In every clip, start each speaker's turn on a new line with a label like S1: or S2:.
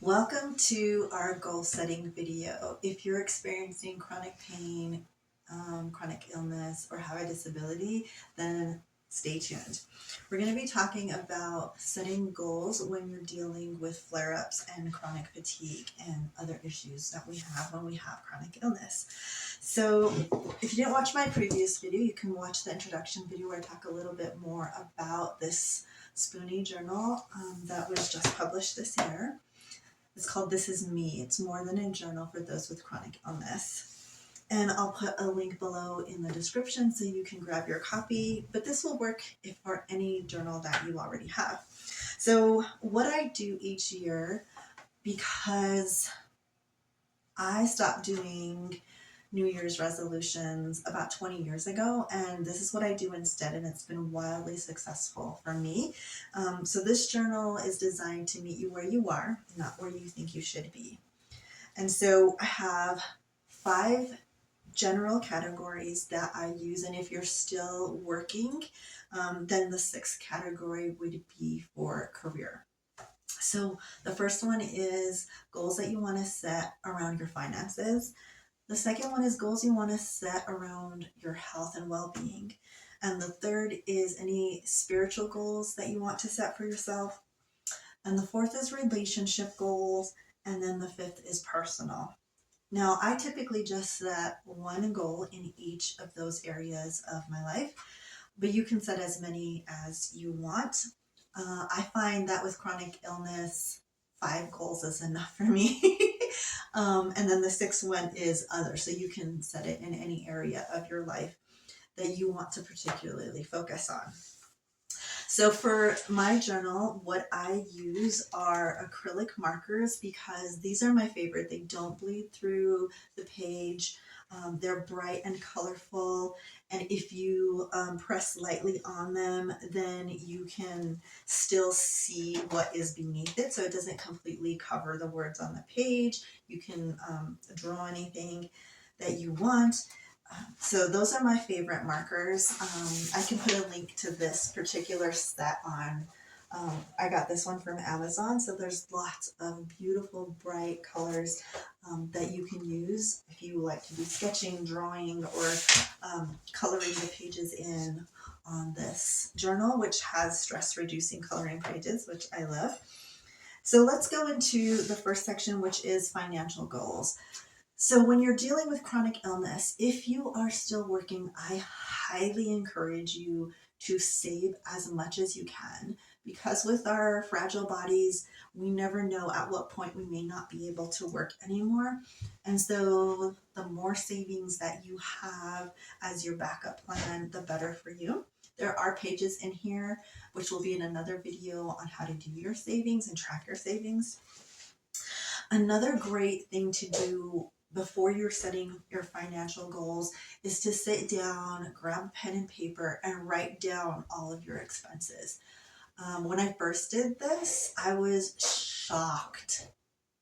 S1: Welcome to our goal setting video. If you're experiencing chronic pain, chronic illness, or have a disability, then stay tuned. We're going to be talking about setting goals when you're dealing with flare ups and chronic fatigue and other issues that we have when we have chronic illness. So, if you didn't watch my previous video, you can watch the introduction video where I talk a little bit more about this Spoonie journal that was just published this year. It's called This Is Me. It's more than a journal for those with chronic illness. And I'll put a link below in the description so you can grab your copy, but this will work for any journal that you already have. So what I do each year, because I stopped doing New Year's resolutions about 20 years ago, and this is what I do instead, and it's been wildly successful for me. So this journal is designed to meet you where you are, not where you think you should be. And so I have 5 general categories that I use, and if you're still working, then the 6th category would be for career. So the first one is goals that you want to set around your finances. The second one is goals you want to set around your health and well-being. And the third is any spiritual goals that you want to set for yourself. And the fourth is relationship goals. And then the fifth is personal. Now, I typically just set one goal in each of those areas of my life, but you can set as many as you want. I find that with chronic illness, 5 goals is enough for me. And then the 6th one is other. So you can set it in any area of your life that you want to particularly focus on. So for my journal, what I use are acrylic markers because these are my favorite. They don't bleed through the page. They're bright and colorful, and if you press lightly on them, then you can still see what is beneath it, so it doesn't completely cover the words on the page. You can draw anything that you want. So those are my favorite markers. I can put a link to this particular set on. I got this one from Amazon, so there's lots of beautiful, bright colors that you can use if you like to do sketching, drawing, or coloring the pages in on this journal, which has stress-reducing coloring pages, which I love. So let's go into the first section, which is financial goals. So when you're dealing with chronic illness, if you are still working, I highly encourage you to save as much as you can, because with our fragile bodies, we never know at what point we may not be able to work anymore. And so the more savings that you have as your backup plan, the better for you. There are pages in here, which will be in another video, on how to do your savings and track your savings. Another great thing to do before you're setting your financial goals is to sit down, grab a pen and paper, and write down all of your expenses. When I first did this, I was shocked,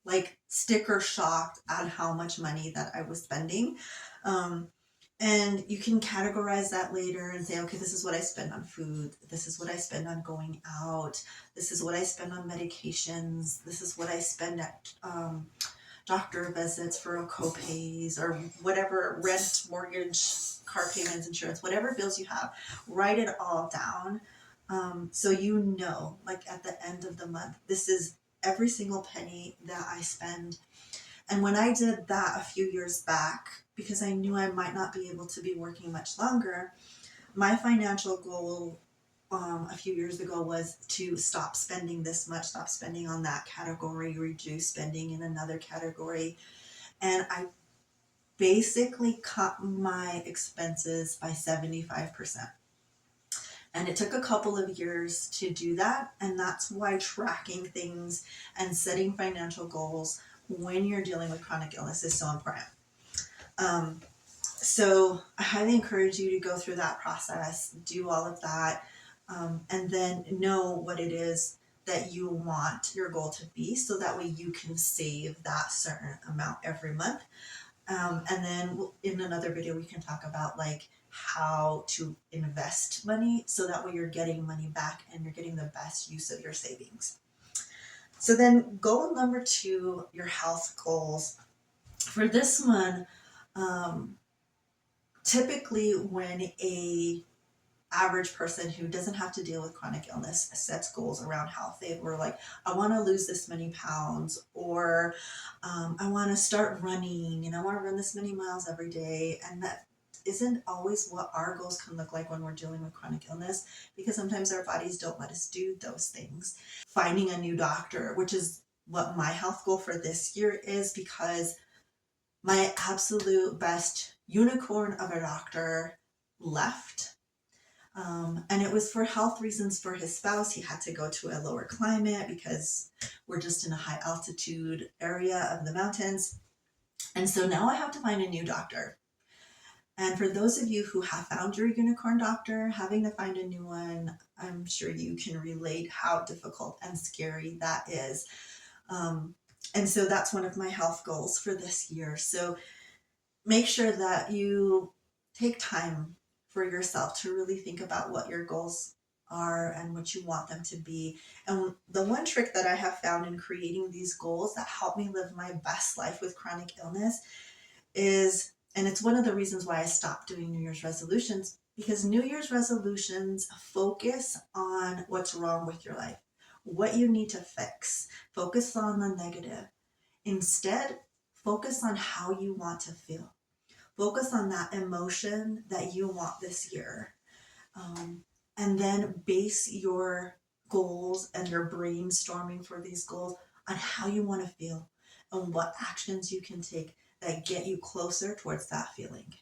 S1: like sticker shocked at how much money that I was spending. And you can categorize that later and say, okay, this is what I spend on food. This is what I spend on going out. This is what I spend on medications. This is what I spend at doctor visits for co-pays or whatever, rent, mortgage, car payments, insurance, whatever bills you have. Write it all down. So you know, like at the end of the month, this is every single penny that I spend. And when I did that a few years back, because I knew I might not be able to be working much longer, my financial goal a few years ago was to stop spending this much, stop spending on that category, reduce spending in another category. And I basically cut my expenses by 75%. And it took a couple of years to do that. And that's why tracking things and setting financial goals when you're dealing with chronic illness is so important. So I highly encourage you to go through that process, do all of that, and then know what it is that you want your goal to be, so that way you can save that certain amount every month. And then in another video, we can talk about like how to invest money so that way you're getting money back and you're getting the best use of your savings. So then goal number 2, your health goals. For this one, typically when a average person who doesn't have to deal with chronic illness sets goals around health, they were like, I want to lose this many pounds, or I want to start running and I want to run this many miles every day. And that isn't always what our goals can look like when we're dealing with chronic illness, because sometimes our bodies don't let us do those things. Finding a new doctor, which is what my health goal for this year is, because my absolute best unicorn of a doctor left. And it was for health reasons for his spouse. He had to go to a lower climate because we're just in a high altitude area of the mountains. And so now I have to find a new doctor. And for those of you who have found your unicorn doctor, having to find a new one, I'm sure you can relate how difficult and scary that is. And so that's one of my health goals for this year. So make sure that you take time for yourself to really think about what your goals are and what you want them to be. And the one trick that I have found in creating these goals that help me live my best life with chronic illness is, and it's one of the reasons why I stopped doing New Year's resolutions, because New Year's resolutions focus on what's wrong with your life, what you need to fix, focus on the negative. Instead, focus on how you want to feel. Focus on that emotion that you want this year. And then base your goals and your brainstorming for these goals on how you want to feel and what actions you can take that get you closer towards that feeling.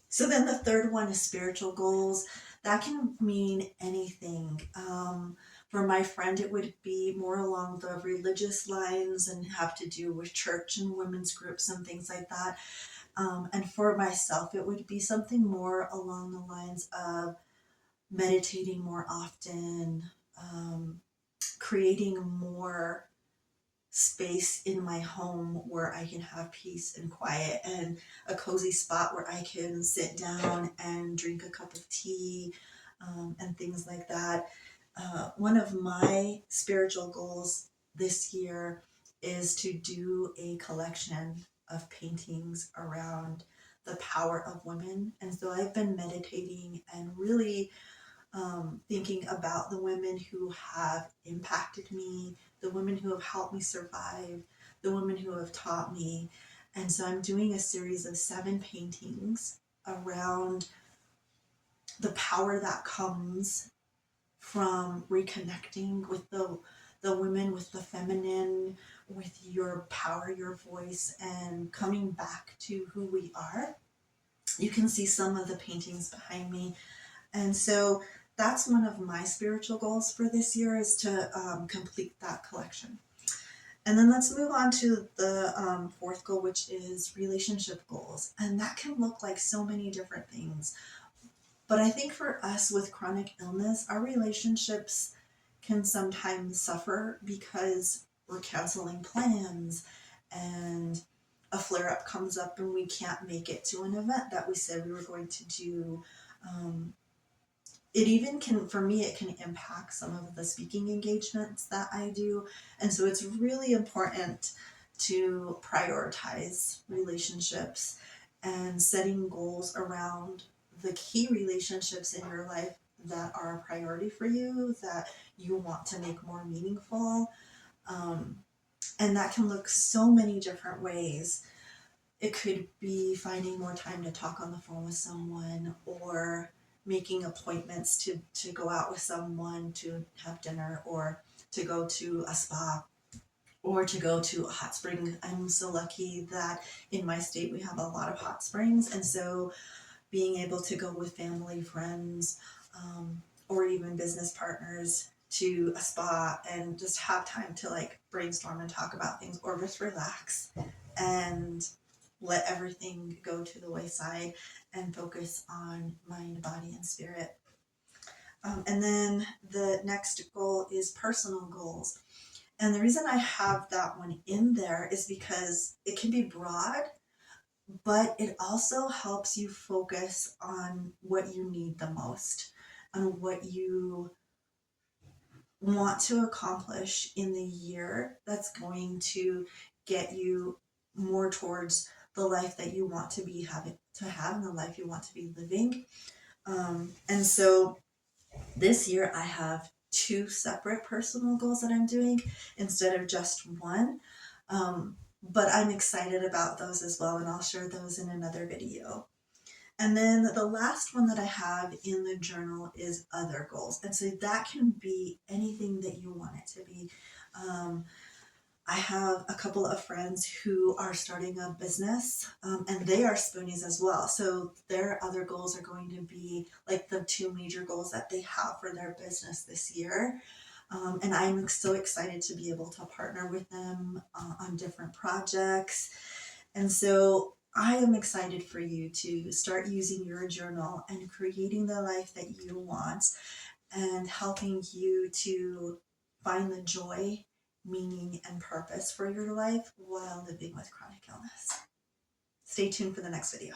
S1: So then the third one is spiritual goals. That can mean anything. For my friend, it would be more along the religious lines and have to do with church and women's groups and things like that. And for myself, it would be something more along the lines of meditating more often, creating more space in my home where I can have peace and quiet and a cozy spot where I can sit down and drink a cup of tea, and things like that. One of my spiritual goals this year is to do a collection of paintings around the power of women. And so I've been meditating and really thinking about the women who have impacted me, the women who have helped me survive, the women who have taught me. And so I'm doing a series of 7 paintings around the power that comes from reconnecting with the women, with the feminine, with your power, your voice, and coming back to who we are. You can see some of the paintings behind me. And so that's one of my spiritual goals for this year, is to complete that collection. And then let's move on to the fourth goal, which is relationship goals. And that can look like so many different things. But I think for us with chronic illness, our relationships can sometimes suffer because we're canceling plans and a flare up comes up and we can't make it to an event that we said we were going to do. It even can, for me, it can impact some of the speaking engagements that I do. And so it's really important to prioritize relationships and setting goals around the key relationships in your life that are a priority for you, that you want to make more meaningful. And that can look so many different ways. It could be finding more time to talk on the phone with someone, or making appointments to go out with someone to have dinner, or to go to a spa, or to go to a hot spring. I'm so lucky that in my state we have a lot of hot springs, and so being able to go with family, friends, or even business partners to a spa and just have time to like brainstorm and talk about things, or just relax and let everything go to the wayside and focus on mind, body, and spirit. And then the next goal is personal goals. And the reason I have that one in there is because it can be broad, but it also helps you focus on what you need the most, on what you want to accomplish in the year that's going to get you more towards the life that you want to be having to have and the life you want to be living. And so this year I have two separate personal goals that I'm doing instead of just one. But I'm excited about those as well, and I'll share those in another video. And then the last one that I have in the journal is other goals. And so that can be anything that you want it to be. I have a couple of friends who are starting a business, and they are spoonies as well. So their other goals are going to be like the two major goals that they have for their business this year. And I'm so excited to be able to partner with them on different projects. And so I am excited for you to start using your journal and creating the life that you want and helping you to find the joy, meaning, and purpose for your life while living with chronic illness. Stay tuned for the next video.